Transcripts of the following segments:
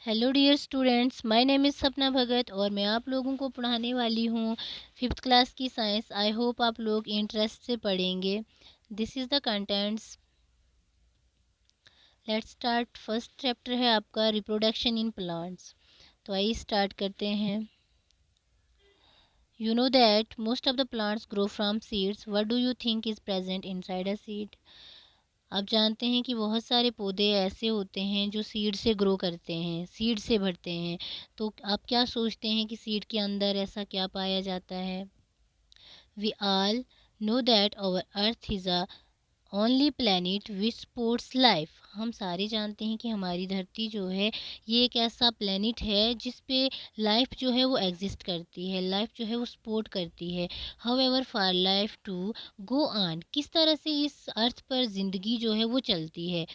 Hello dear students, my name is Sapna Bhagat और मैं आप लोगों को पढ़ाने वाली हूँ फिफ्थ क्लास की साइंस। आई होप आप लोग इंटरेस्ट से पढ़ेंगे। This is the contents. Let's start. First chapter है आपका रिप्रोडक्शन इन प्लांट्स। तो आइए स्टार्ट करते हैं। You know that most of the plants grow from seeds. What do you think is present inside a seed? आप जानते हैं कि बहुत सारे पौधे ऐसे होते हैं जो सीड से ग्रो करते हैं, सीड से बढ़ते हैं। तो आप क्या सोचते हैं कि सीड के अंदर ऐसा क्या पाया जाता है? We all know that our earth is a only planet which supports life. हम सारे जानते हैं कि हमारी धरती जो है ये एक ऐसा प्लेनेट है जिस पे लाइफ जो है वो एग्जिस्ट करती है, लाइफ जो है वो सपोर्ट करती है। However for life to go on, किस तरह से इस अर्थ पर ज़िंदगी जो है वो चलती है।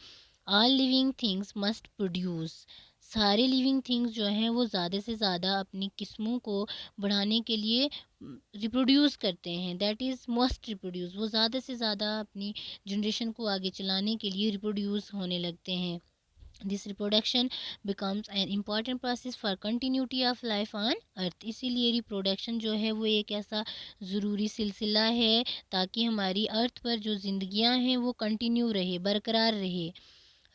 All living things must produce, सारे लिविंग थिंग्स जो हैं वो ज़्यादा से ज़्यादा अपनी किस्मों को बढ़ाने के लिए रिप्रोड्यूस करते हैं। दैट इज़ मस्ट रिप्रोड्यूस, वो ज़्यादा से ज़्यादा अपनी जनरेशन को आगे चलाने के लिए रिप्रोड्यूस होने लगते हैं। This reproduction becomes an important process for continuity of life on earth. इसीलिए रिप्रोडक्शन जो है वो एक ऐसा ज़रूरी सिलसिला है ताकि हमारी अर्थ पर जो ज़िंदगियाँ हैं वो कंटिन्यू रहे, बरकरार रहे।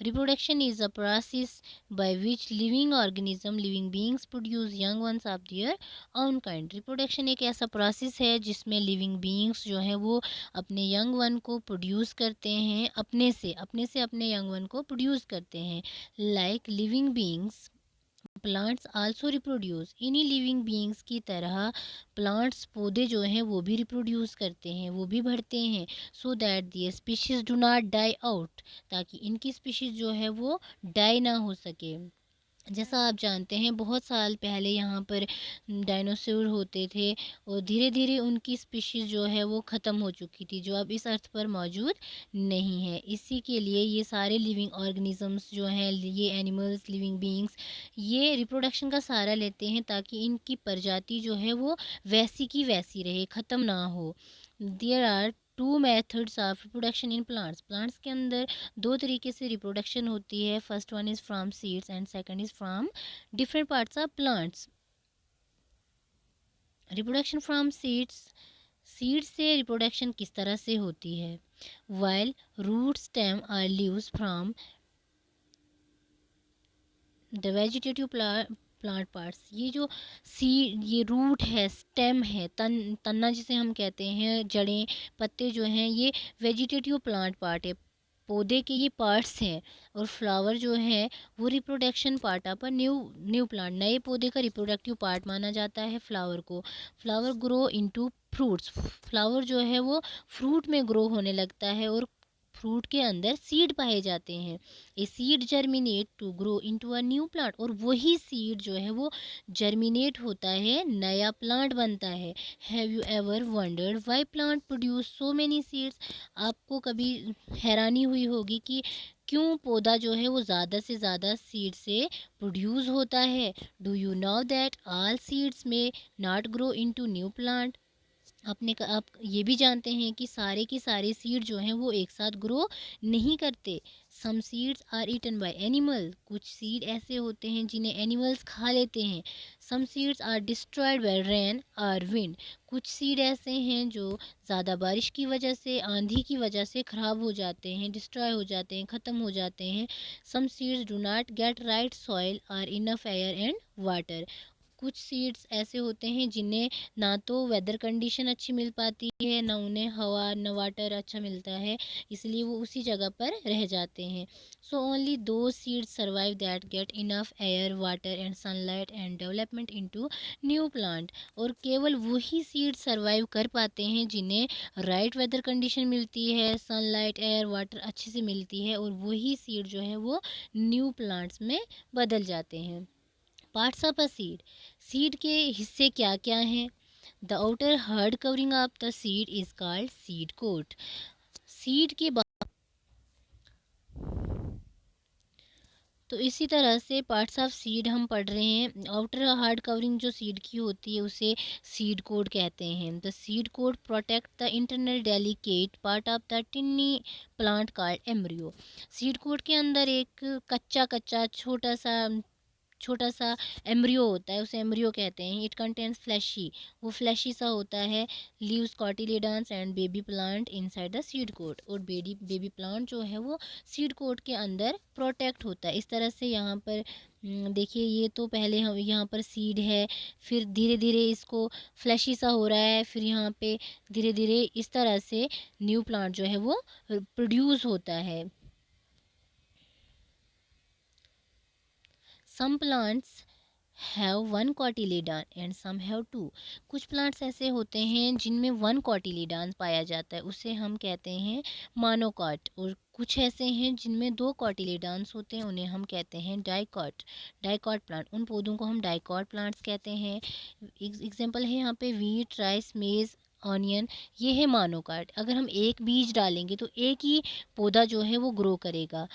Reproduction is a process by which living beings produce young ones of their own kind. Reproduction एक ऐसा process है जिसमें living beings जो हैं वो अपने young one को produce करते हैं, अपने से अपने young one को produce करते हैं। Like living beings, plants also reproduce, इन्हीं लिविंग बीइंग्स की तरह प्लांट्स पौधे जो हैं वो भी रिप्रोड्यूस करते हैं, वो भी बढ़ते हैं। So that the species do not die out, ताकि इनकी स्पीशीज जो है वो डाई ना हो सके। जैसा आप जानते हैं बहुत साल पहले यहाँ पर डायनासोर होते थे और धीरे धीरे उनकी स्पीशीज़ जो है वो ख़त्म हो चुकी थी, जो अब इस अर्थ पर मौजूद नहीं है। इसी के लिए ये सारे लिविंग ऑर्गेनिजम्स जो हैं, ये एनिमल्स, लिविंग बीइंग्स, ये रिप्रोडक्शन का सहारा लेते हैं ताकि इनकी प्रजाति जो है वो वैसी की वैसी रहे, ख़त्म ना हो। There are two methods of reproduction in plants. Plants के अंदर दो तरीके से रिप्रोडक्शन होती है। First one is from seeds and second is from different parts of plants. Reproduction from seeds, seed से रिप्रोडक्शन किस तरह से होती है? वाइल रूट स्टेम और leaves from the vegetative plant parts, ये जो सीड, ये रूट है, स्टेम है, तन्ना जिसे हम कहते हैं, जड़ें, पत्ते जो हैं, ये वेजिटेटिव प्लांट पार्ट है, पौधे के ये पार्ट्स हैं। और फ्लावर जो है वो reproduction part of a new new plant, नए पौधे का रिप्रोडक्टिव पार्ट माना जाता है फ्लावर को। Flower grow into fruits, flower जो है वो फ्रूट में ग्रो होने लगता है और फ्रूट के अंदर सीड पाए जाते हैं। A seed germinate to grow into a new plant, और वही सीड जो है वो जर्मिनेट होता है, नया प्लांट बनता है। Have you ever wondered why plant produce so many seeds? आपको कभी हैरानी हुई होगी कि क्यों पौधा जो है वो ज़्यादा से ज़्यादा सीड से प्रोड्यूस होता है। Do you know that all seeds may not grow into new plant? आप ये भी जानते हैं कि सारे के सारे सीड जो हैं वो एक साथ ग्रो नहीं करते। Some seeds are eaten by animal, कुछ सीड ऐसे होते हैं जिन्हें एनिमल्स खा लेते हैं। Some seeds are destroyed by rain और विंड, कुछ सीड ऐसे हैं जो ज़्यादा बारिश की वजह से, आंधी की वजह से ख़राब हो जाते हैं, डिस्ट्रॉय हो जाते हैं, ख़त्म हो जाते हैं। Some seeds do not get right soil और इनफ एयर एंड वाटर, कुछ सीड्स ऐसे होते हैं जिन्हें ना तो वेदर कंडीशन अच्छी मिल पाती है, ना उन्हें हवा न वाटर अच्छा मिलता है, इसलिए वो उसी जगह पर रह जाते हैं। सो ओनली दो seeds survive that get enough air, water and sunlight and development into new plant, और केवल वही सीड सर्वाइव कर पाते हैं जिन्हें राइट वेदर कंडीशन मिलती है, सनलाइट, एयर, वाटर अच्छे से मिलती है, और वही सीड जो है वो न्यू प्लांट्स में बदल जाते हैं। Parts of a seed, seed के हिस्से क्या क्या हैं? The outer hard covering of the seed is called seed coat. Seed के तो इसी तरह से पार्ट्स ऑफ सीड हम पढ़ रहे हैं। आउटर हार्ड कवरिंग जो सीड की होती है उसे सीड कोट कहते हैं। The seed coat protect the internal delicate part of the tiny plant called embryo. Seed coat के अंदर एक कच्चा कच्चा छोटा सा छोटा सा एम्ब्रियो होता है, उसे एम्ब्रियो कहते हैं। इट कंटेन्स फ्लैशी, वो फ्लैशी सा होता है। Leaves cotyledons and baby plant inside the seed coat, और बेबी प्लांट जो है वो सीड कोट के अंदर प्रोटेक्ट होता है। इस तरह से यहाँ पर देखिए, ये तो पहले हम यहाँ पर सीड है, फिर धीरे धीरे इसको फ्लैशी सा हो रहा है, फिर यहाँ पे धीरे धीरे इस तरह से न्यू प्लांट जो है वो प्रोड्यूस होता है। Some plants have one cotyledon and some have two. कुछ प्लांट्स ऐसे होते हैं जिनमें वन कॉटिलेडॉन पाया जाता है, उसे हम कहते हैं मोनोकॉट। और कुछ ऐसे हैं जिनमें दो कॉटिलेडॉन्स होते हैं, उन्हें हम कहते हैं डाइकॉट। डाइकॉट प्लांट, उन पौधों को हम डाइकॉट प्लांट्स कहते हैं। एग्जांपल है यहाँ पे वीट, राइस, मेज, ऑनियन, ये है मोनोकॉट। अगर हम एक बीज डालेंगे तो एक ही पौधा जो है वो ग्रो करेगा।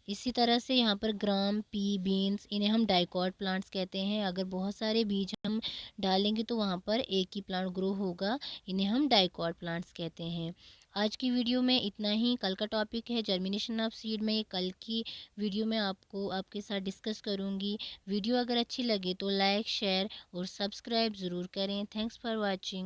इसी तरह से यहाँ पर ग्राम, पी, बीन्स, इन्हें हम डाइकॉट प्लांट्स कहते हैं। अगर बहुत सारे बीज हम डालेंगे तो वहाँ पर एक ही प्लांट ग्रो होगा, इन्हें हम डाइकॉट प्लांट्स कहते हैं। आज की वीडियो में इतना ही। कल का टॉपिक है जर्मिनेशन ऑफ सीड में, कल की वीडियो में आपके साथ डिस्कस करूँगी। वीडियो अगर अच्छी लगे तो लाइक, शेयर और सब्सक्राइब ज़रूर करें। Thanks for watching.